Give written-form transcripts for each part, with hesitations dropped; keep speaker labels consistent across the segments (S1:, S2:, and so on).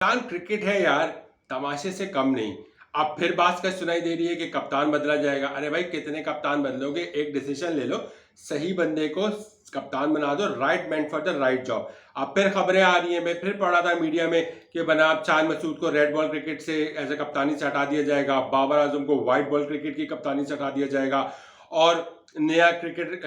S1: कप्तान क्रिकेट है यार, तमाशे से कम नहीं। अब फिर बात क्या सुनाई दे रही है कि कप्तान बदला जाएगा। अरे भाई, कितने कप्तान बदलोगे? एक डिसीजन ले लो, सही बंदे को कप्तान बना दो, right man for the right job. अब फिर खबरें आ रही हैं, मैं फिर पढ़ा था मीडिया में कि बनाब चांद मसूद को रेड बॉल क्रिकेट से एज ए कप्तानी से हटा दिया जाएगा, बाबर आजम को व्हाइट बॉल क्रिकेट की कप्तानी से हटा दिया जाएगा और नया क्रिकेट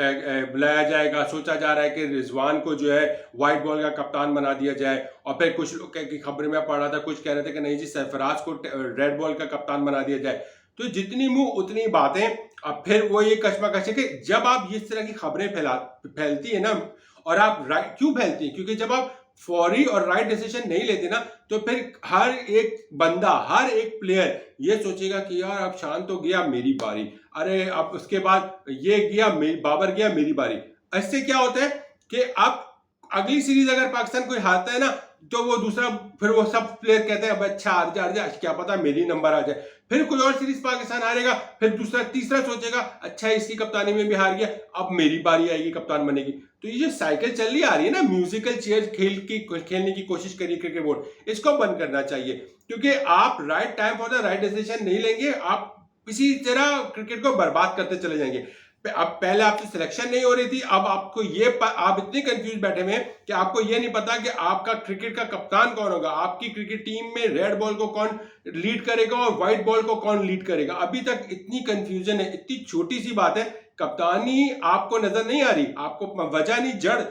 S1: बुलाया जाएगा। सोचा जा रहा है कि रिजवान को जो है व्हाइट बॉल का कप्तान बना दिया जाए। और फिर कुछ लोग की खबर में पढ़ रहा था, कुछ कह रहे थे कि नहीं जी, सरफराज को रेड बॉल का कप्तान बना दिया जाए। तो जितनी मुंह उतनी बातें। अब फिर वो ये कशमकश है कि जब आप इस तरह की खबरें फैलती है ना, और आप राइट क्यों फैलती है, क्योंकि जब आप फौरी और राइट डिसीजन नहीं लेते ना, तो फिर हर एक बंदा, हर एक प्लेयर ये सोचेगा कि यार अब शान तो गया, मेरी बारी। अरे अब उसके बाद ये गया, बाबर गया, मेरी बारी। इससे क्या होता है कि अब अगली सीरीज अगर पाकिस्तान कोई हारता है ना, तो वो दूसरा, फिर वो सब प्लेयर कहते हैं अब अच्छा हार जा, क्या पता मेरी नंबर आ जाए। फिर कोई और सीरीज पाकिस्तान हारेगा, फिर दूसरा तीसरा सोचेगा अच्छा इसकी कप्तानी में भी हार गया, अब मेरी बारी आएगी कप्तान बनेगी। तो ये जो साइकिल चल रही आ रही है ना, म्यूजिकल चेयर खेलने की कोशिश करिए क्रिकेट बोर्ड, इसको बंद करना चाहिए। क्योंकि आप right time for the right decision नहीं लेंगे, आप इसी तरह क्रिकेट को बर्बाद करते चले जाएंगे। अब पहले आपकी सिलेक्शन नहीं हो रही थी, अब आपको आप इतने कंफ्यूज बैठे हुए हैं कि आपको ये नहीं पता कि आपका क्रिकेट का कप्तान कौन होगा, आपकी क्रिकेट टीम में रेड बॉल को कौन लीड करेगा और व्हाइट बॉल को कौन लीड करेगा। अभी तक इतनी कंफ्यूजन है। इतनी छोटी सी बात है, कप्तानी आपको नजर नहीं आ रही, आपको वजह नहीं, जड़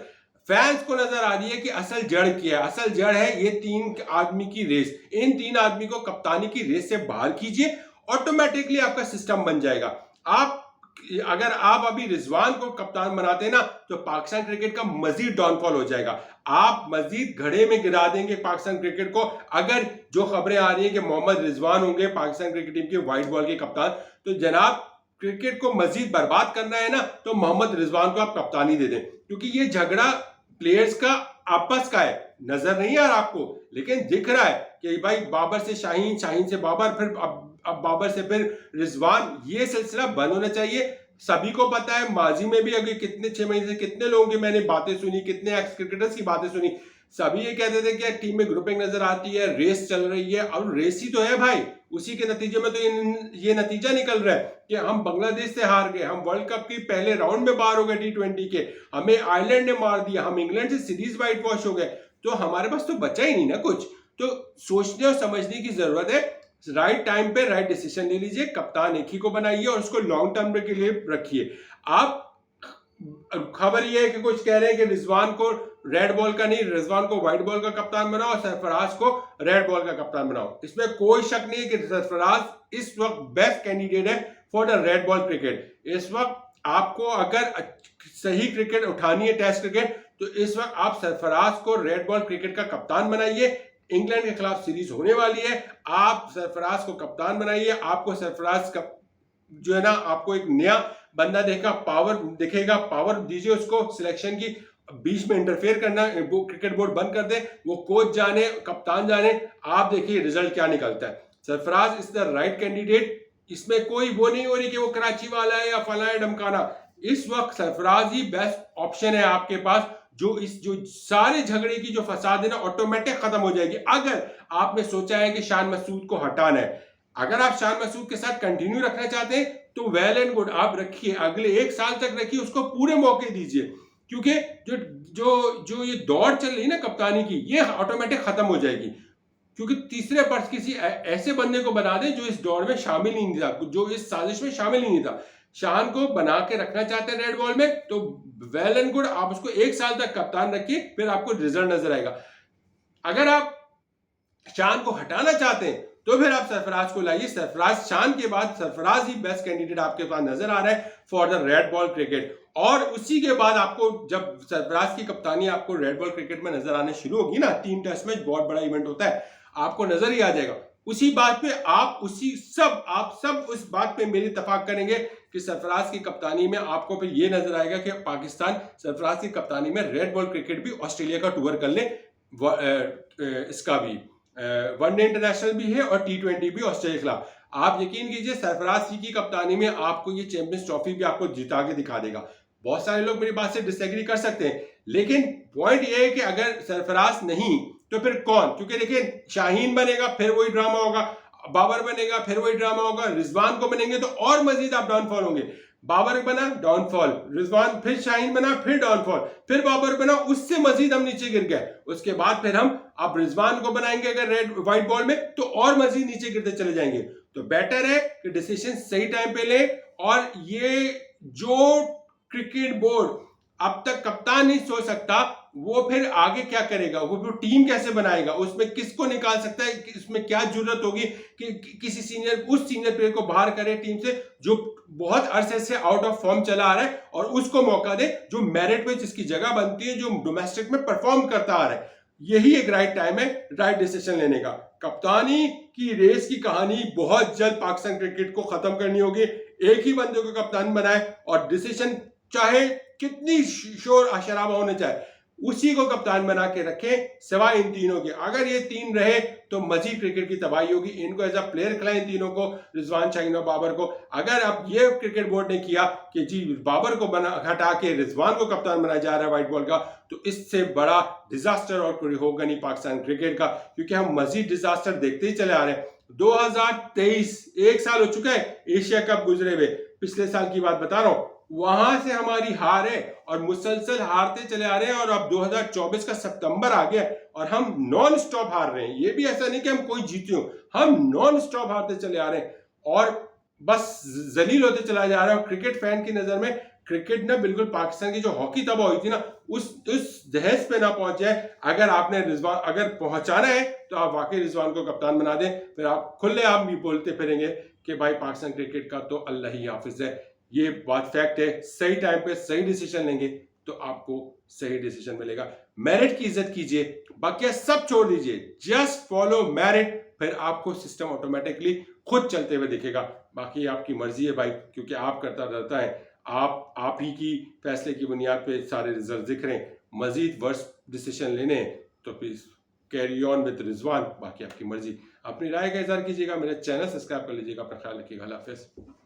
S1: फैंस को नजर आ रही है कि असल जड़ क्या है। असल जड़ है ये तीन आदमी की रेस। इन तीन आदमी को कप्तानी की रेस से बाहर कीजिए, ऑटोमेटिकली आपका सिस्टम बन जाएगा। आप अगर आप अभी रिजवान को कप्तान बनाते हैं ना, तो पाकिस्तान क्रिकेट का मजीद डाउनफॉल हो जाएगा। आप मजीद घड़े में गिरा देंगे पाकिस्तान क्रिकेट को। अगर जो खबरें आ रही हैं कि मोहम्मद रिजवान होंगे पाकिस्तान क्रिकेट टीम के व्हाइट बॉल के कप्तान, तो जनाब क्रिकेट को मजीद बर्बाद करना है ना, तो मोहम्मद रिजवान को आप कप्तानी दे दें। क्योंकि ये झगड़ा प्लेयर्स का आपस का है, नजर नहीं आ रहा आपको, लेकिन दिख रहा है कि भाई बाबर से शाहीन, शाहीन से बाबर, फिर अब बाबर से फिर रिजवान। ये सिलसिला बंद होना चाहिए। सभी को पता है, माजी में भी अगर कितने 6 महीने से कितने लोगों की मैंने बातें सुनी, कितने एक्स क्रिकेटर्स की बातें सुनी, सभी ये कहते थे कि टीम में ग्रुपिंग नजर आती है, रेस चल रही है। और रेस ही तो है भाई, उसी के नतीजे में तो ये नतीजा निकल रहा है कि हम बांग्लादेश से हार गए, हम वर्ल्ड कप के पहले राउंड में बाहर हो गए T20 के, हमें आयरलैंड ने मार दिया, हम इंग्लैंड से सीरीज वाइट वॉश हो गए। तो हमारे पास तो बचा ही नहीं ना कुछ। तो सोचने और समझने की जरूरत है। राइट टाइम पे राइट डिसीजन ले लीजिए, कप्तान एक ही को बनाइए और उसको लॉन्ग टर्म के लिए रखिए। आप खबर ये है कि कुछ कह रहे हैं कि रिजवान को रेड बॉल का नहीं, रिजवान को व्हाइट बॉल का कप्तान बनाओ और सरफराज को रेड बॉल का कप्तान बनाओ। इसमें कोई शक नहीं है कि सरफराज इस वक्त बेस्ट कैंडिडेट है for the red ball cricket. इस वक्त आपको अगर सही क्रिकेट उठानी है, टेस्ट क्रिकेट, तो इस वक्त आप सरफराज को रेड बॉल क्रिकेट का कप्तान बनाइए। इंग्लैंड के खिलाफ सीरीज होने वाली है, आप सरफराज को कप्तान बनाइए। आपको सरफराज का जो है ना, आपको एक नया बंदा देखेगा, पावर दीजिए उसको सिलेक्शन की। बीच में इंटरफेयर करना वो क्रिकेट बोर्ड बंद कर दे, वो कोच जाने, कप्तान जाने। आप देखिए रिजल्ट क्या निकलता है। Sarfaraz is the right candidate. इसमें कोई वो नहीं हो रही कि वो कराची वाला है या फला है ढमकाना। इस वक्त सरफराज ही बेस्ट ऑप्शन है आपके पास। जो सारे झगड़े की जो फसाद है ना, ऑटोमेटिक खत्म हो जाएगी। अगर आपने सोचा है कि शान मसूद को हटाना है, अगर आप शान मसूद के साथ कंटिन्यू रखना चाहते हैं, तो वेल एंड गुड, आप रखिए, अगले 1 साल तक रखिए, उसको पूरे मौके दीजिए। क्योंकि जो जो जो ये दौड़ चल रही है ना कप्तानी की, ये ऑटोमेटिक खत्म हो जाएगी। क्योंकि तीसरे पर्स किसी ऐसे बंदे को बना दे जो इस दौड़ में शामिल ही नहीं था, जो इस साजिश में शामिल ही नहीं था। शान को बना के रखना चाहते हैं रेड बॉल में, तो वेल एंड गुड, आप उसको 1 साल तक कप्तान रखिए, फिर आपको रिजल्ट नजर आएगा। अगर आप शान को हटाना चाहते हैं, तो फिर आप सरफराज को लाइए। सरफराज, शान के बाद सरफराज ही बेस्ट कैंडिडेट आपके पास नजर आ रहा है for the red ball cricket. और उसी के बाद आपको, जब सरफराज की कप्तानी आपको रेड बॉल क्रिकेट में नजर आने शुरू होगी ना, 3 टेस्ट मैच बहुत बड़ा इवेंट होता है, आपको नजर ही आ जाएगा। उसी बात पे आप सब उस बात पे मेरी इत्तेफाक करेंगे कि सरफराज की कप्तानी में आपको फिर ये नजर आएगा कि पाकिस्तान सरफराज की कप्तानी में रेड बॉल क्रिकेट भी ऑस्ट्रेलिया का टूर कर ले। इसका भी वनडे इंटरनेशनल भी है और T20 भी ऑस्ट्रेलिया के खिलाफ। आप यकीन कीजिए, सरफराज की कप्तानी में आपको ये चैंपियंस ट्रॉफी भी आपको जिता के दिखा देगा। बहुत सारे लोग मेरी बात से डिसएग्री कर सकते हैं, लेकिन पॉइंट ये है कि अगर सरफराज नहीं, तो फिर कौन? क्योंकि देखिए शाहीन बनेगा फिर वही ड्रामा होगा, बाबर बनेगा फिर वही ड्रामा होगा, रिजवान को बनेंगे तो और मजीद आप डाउनफॉल होंगे। बाबर बना डाउनफॉल, रिजवान, फिर शाहीन बना फिर डाउनफॉल, फिर बाबर बना उससे मजीद हम नीचे गिर गए, उसके बाद फिर हम अब रिजवान को बनाएंगे अगर रेड व्हाइट बॉल में तो और मजीद नीचे गिरते चले जाएंगे। तो बेटर है कि डिसीजन सही टाइम पे ले। और ये जो क्रिकेट बोर्ड अब तक कप्तान नहीं सोच सकता वो फिर आगे क्या करेगा, वो फिर टीम कैसे बनाएगा, उसमें किसको निकाल सकता है, उसमें क्या जरूरत होगी कि किसी सीनियर, उस सीनियर प्लेयर को बाहर करे टीम से जो बहुत अरसे से आउट ऑफ फॉर्म चला आ रहा है और उसको मौका दे जो मेरिट पे जिसकी जगह बनती है, जो डोमेस्टिक में परफॉर्म करता आ रहा है। यही एक राइट टाइम है राइट डिसीजन लेने का। कप्तानी की रेस की कहानी बहुत जल्द पाकिस्तान क्रिकेट को खत्म करनी होगी। एक ही बंदे को कप्तान बनाए और डिसीजन चाहे कितनी शोर शराबा होने चाहे उसी को कप्तान बना के रखें सिवाय इन तीनों के। अगर ये तीन रहे तो मजीद क्रिकेट की तबाही होगी। इनको एज अ प्लेयर खिलाएं तीनों को, रिजवान, शाहीन और बाबर को। अगर अब ये क्रिकेट बोर्ड ने किया कि जी बाबर को हटा के रिजवान को कप्तान बनाया जा रहा है व्हाइट बॉल का, तो इससे बड़ा डिजास्टर और होगा नहीं पाकिस्तान क्रिकेट का, क्योंकि हम मजीद डिजास्टर देखते ही चले आ रहे हैं। 2023 एक साल हो चुका है एशिया कप गुजरे हुए, पिछले साल की बात बता रहा हूं, वहां से हमारी हार है और मुसलसल हारते चले आ रहे हैं और अब 2024 का सितंबर आ गया और हम नॉन स्टॉप हार रहे हैं। ये भी ऐसा नहीं कि हम कोई जीते हो, हम नॉन स्टॉप हारते चले आ रहे हैं और बस जलील होते चला जा रहा है। और क्रिकेट फैन की नजर में क्रिकेट ना बिल्कुल पाकिस्तान की जो हॉकी तबाह हुई थी ना उस दहेज पे ना पहुंचे। अगर आपने रिजवान अगर पहुंचाना है तो आप वाकई रिजवान को कप्तान बना दें, फिर आप खुले आप भी बोलते फिरेंगे कि भाई पाकिस्तान क्रिकेट का तो अल्लाह ही हाफिज है। ये बात फैक्ट है। सही टाइम पे सही डिसीजन लेंगे तो आपको सही डिसीजन मिलेगा। मेरिट की इज्जत कीजिए, बाकी सब छोड़ दीजिए, जस्ट फॉलो मेरिट, फिर आपको सिस्टम ऑटोमेटिकली खुद चलते हुए दिखेगा। बाकी आपकी मर्जी है भाई, क्योंकि आप करता रहता है, आप ही की फैसले की बुनियाद पे सारे रिजल्ट दिख रहे हैं। मजीद वर्स डिसीजन लेने तो please carry on with Rizwan, बाकी आपकी मर्जी। अपनी राय का इजहार कीजिएगा, मेरा चैनल सब्सक्राइब कर लीजिएगा। अपना ख्याल रखिएगा। अल्लाह हाफिज़।